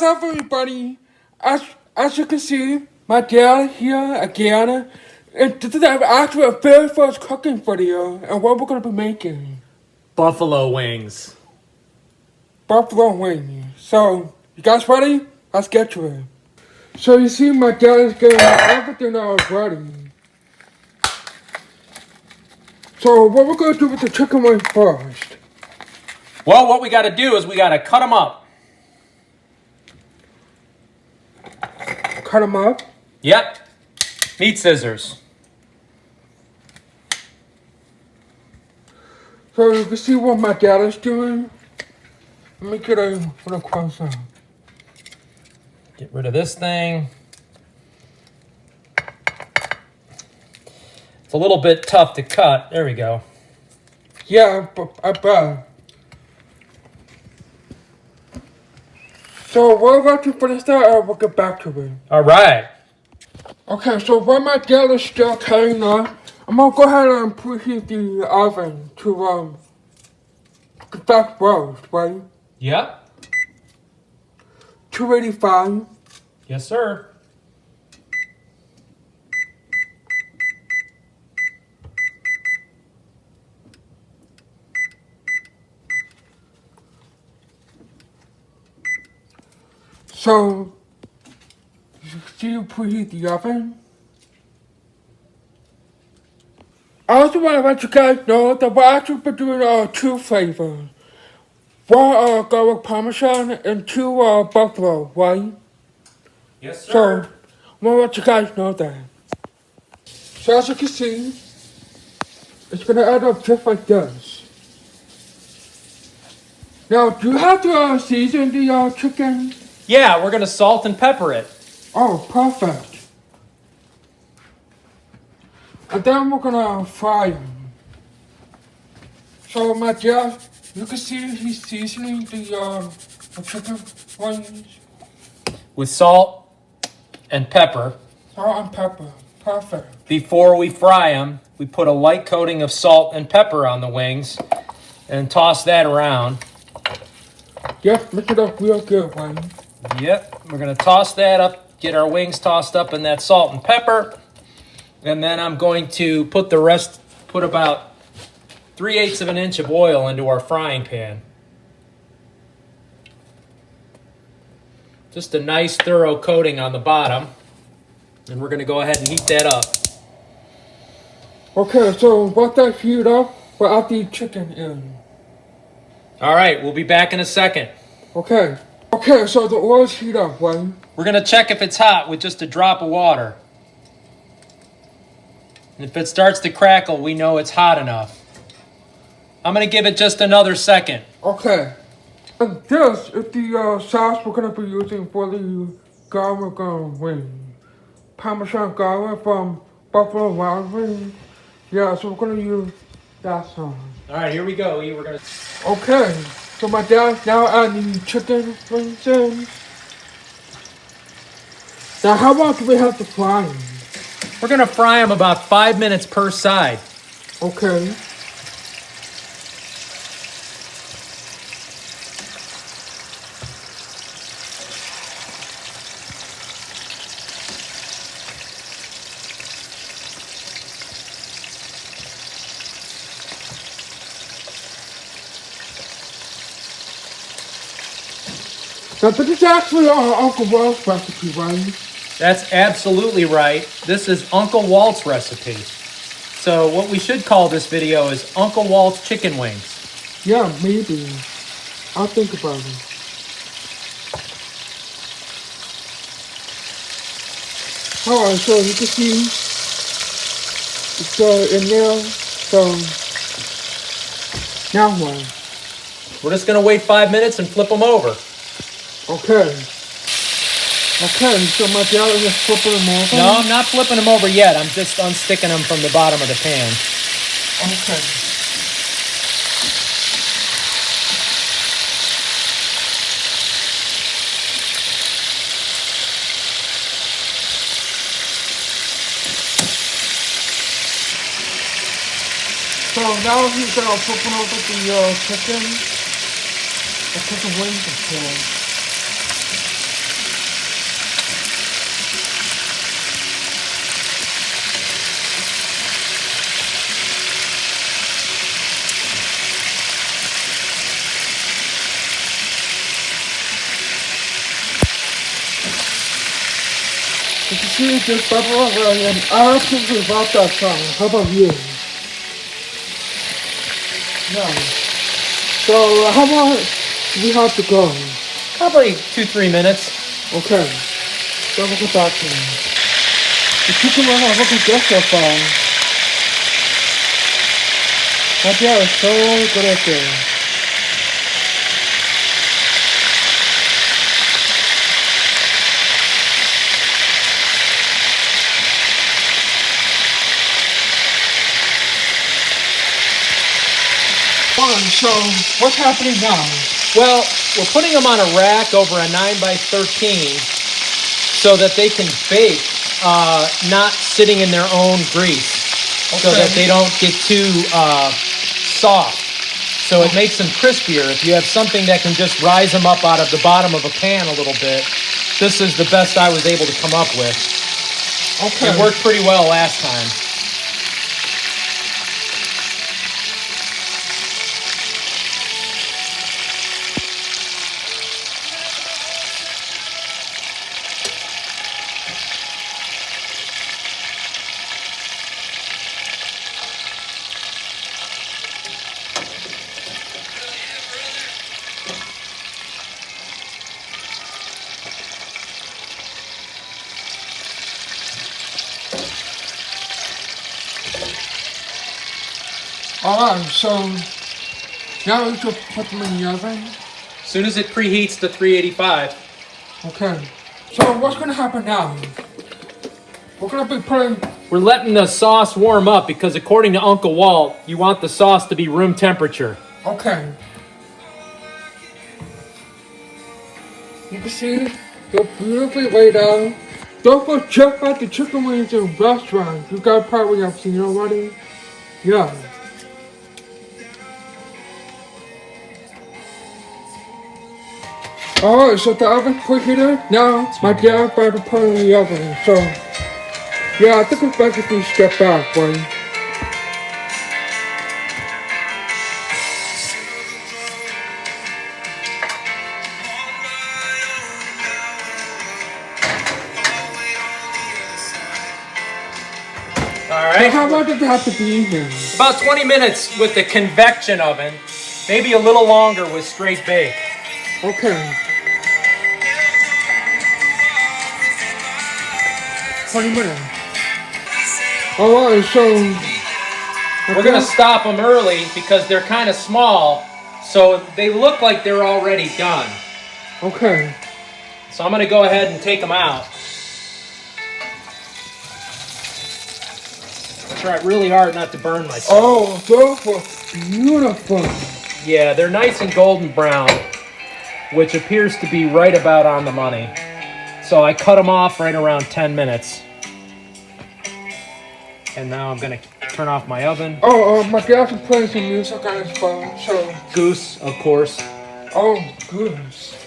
What's up, everybody? As you can see, my dad here again, and this is actually a very first cooking video, and what we're gonna be making Buffalo wings. buffalo wings. So, you guys ready? Let's get to it. So you see, my dad is getting everything else ready. So what we're gonna do with the chicken wings first? Well, what we got to do is we got to cut them up. Cut them up. Yep. Meat scissors. So you can see what my dad is doing. Let me get a little closer. Get rid of this thing. It's a little bit tough to cut. There we go. Yeah, but I bet. So we're about to finish that and we'll get back to it. All right. Okay, so while my dad is still cutting up, I'm gonna go ahead and preheat the oven to get that roast, right? Yep. 285. Yes, sir. So you preheat the oven. I also want to let you guys know that we're actually been doing two flavors. One garlic parmesan and two buffalo, right? Yes, So, I want to let you guys know that. So as you can see, it's going to add up just like this. Now, do you have to season the chicken? Yeah, we're going to salt and pepper it. Oh, perfect. And then we're going to fry them. So my dad, you can see he's seasoning the chicken wings. With salt and pepper. Salt and pepper. Perfect. Before we fry them, we put a light coating of salt and pepper on the wings and toss that around. Yep, mix it up real good, Wayne. Yep, we're going to toss that up, get our wings tossed up in that salt and pepper. And then I'm going to put the rest, put about 3/8 of an inch of oil into our frying pan. Just a nice thorough coating on the bottom. And we're going to go ahead and heat that up. Okay, so once that heat up, we'll add the chicken in. All right, we'll be back in a second. Okay. Okay, so the oil's heat up, Wayne. We're going to check if it's hot with just a drop of water. And if it starts to crackle, we know it's hot enough. I'm going to give it just another second. Okay. And this is the sauce we're going to be using for the garlic wing. Parmesan garlic from Buffalo Wild Wings. Yeah, so we're going to use that sauce. All right, here we go. We're going to... Okay, so my dad's now adding the chicken wings in. Now, how long do we have to fry them? We're going to fry them about 5 minutes per side. Okay. Now, this is actually our Uncle Walt's recipe, right? That's absolutely right. This is Uncle Walt's recipe. So what we should call this video is Uncle Walt's Chicken Wings. Yeah, maybe. I'll think about it. Alright, so you can see it's in there. So now what? We're just going to wait 5 minutes and flip them over. Okay. Okay, so my dad is just flipping them over? No, I'm not flipping them over yet. I'm just unsticking them from the bottom of the pan. Okay. So now he's flipping over the chicken wings, of course. see this buffalo and I absolutely love that song. How about you? Yeah. So how long do we have to go? Probably 2-3 minutes. Okay. So we'll get back to me. The chicken wing I hope you get so far. My dad is so good at this. So what's happening now? Well, we're putting them on a rack over a 9x13 so that they can bake, not sitting in their own grease, so that they don't get too soft. So it makes them crispier. If you have something that can just rise them up out of the bottom of a pan a little bit, this is the best I was able to come up with. Okay. It worked pretty well last time. Alright, so now we can put them in the oven. As soon as it preheats to 385. Okay. So what's gonna happen now? We're gonna be putting. We're letting the sauce warm up because according to Uncle Walt, you want the sauce to be room temperature. Okay. You can see they're beautifully laid out. Don't go check out the chicken wings in restaurants. You guys probably have seen already. Yeah. Alright, so the oven's preheated. Now my dad about to put it in the oven. So yeah, I think it's best if we step back, buddy. All So right. how long does it have to be in here? About 20 minutes with the convection oven. Maybe a little longer with straight bake. Okay. 20 minutes. Alright, so We're going to stop them early because they're kind of small, so they look like they're already done. Okay. So I'm going to go ahead and take them out. Try really hard not to burn myself. Oh, those were beautiful. Yeah, they're nice and golden brown, which appears to be right about on the money. So I cut them off right around 10 minutes. And now I'm going to turn off my oven. Oh, my dad's been playing some music on his phone, so. Goose, of course. Oh, goodness.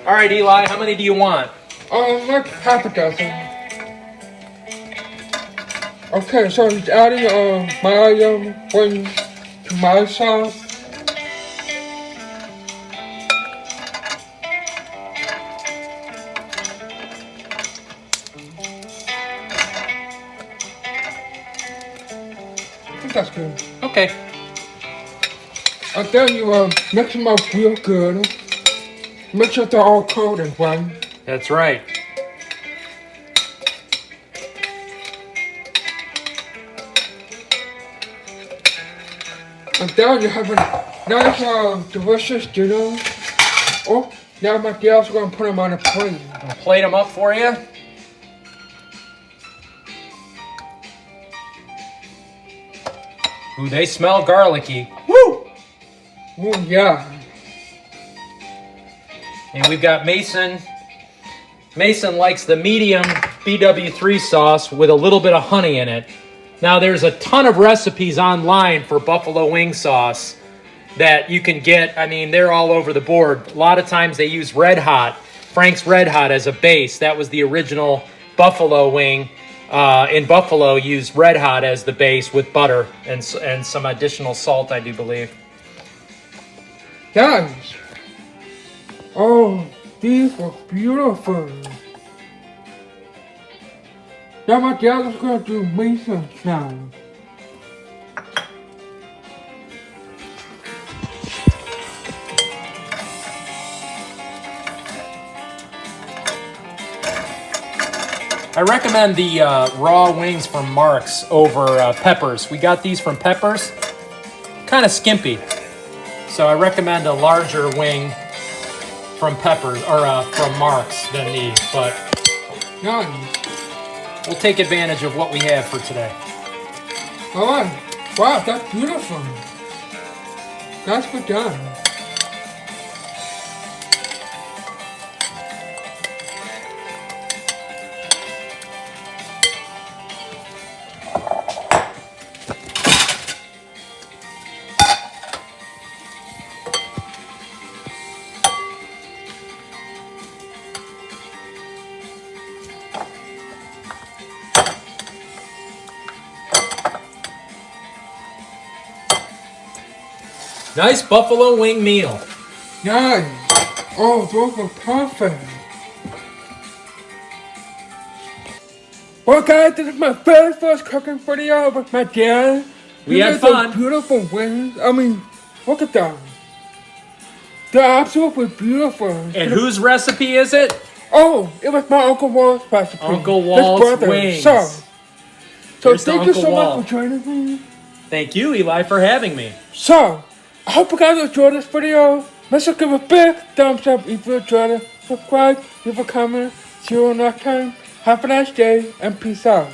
All right, Eli, how many do you want? Like half a dozen. Okay, so he's adding my wings to my sauce. I think that's good. Okay. And then you mix them up real good. Make sure they're all coated, right? That's right. And then you have a nice, delicious dinner. Oh, now my dad's gonna put them on a plate. I'll plate them up for you. Ooh, they smell garlicky. Woo! Oh, yeah. And we've got Mason. Mason likes the medium BW3 sauce with a little bit of honey in it. Now, there's a ton of recipes online for buffalo wing sauce that you can get. I mean, they're all over the board. A lot of times they use Red Hot, Frank's Red Hot as a base. That was the original buffalo wing. In Buffalo, used Red Hot as the base with butter and some additional salt, I do believe. Guys. Oh, these were beautiful. Now my dad is gonna do Mesa now. I recommend the raw wings from Mark's over Peppers. We got these from Peppers, kind of skimpy. So I recommend a larger wing from Peppers or from Mark's than these, but Nice. we'll take advantage of what we have for today. Alright. Wow, that's beautiful. That's good done. Nice buffalo wing meal. Nice. Oh, those are perfect. Well, guys, this is my very first cooking video with my dad. We had made those fun. Beautiful wings. I mean, look at them. They're absolutely beautiful. And whose recipe is it? Oh, it was my Uncle Walt's recipe. Uncle His Walt's brother. wings. So Here's to thank you Uncle so Walt. much for joining me. Thank you, Eli, for having me. So, I hope you guys enjoyed this video. Make sure to give a big thumbs up if you enjoyed it. Subscribe, leave a comment. See you next time. Have a nice day and peace out.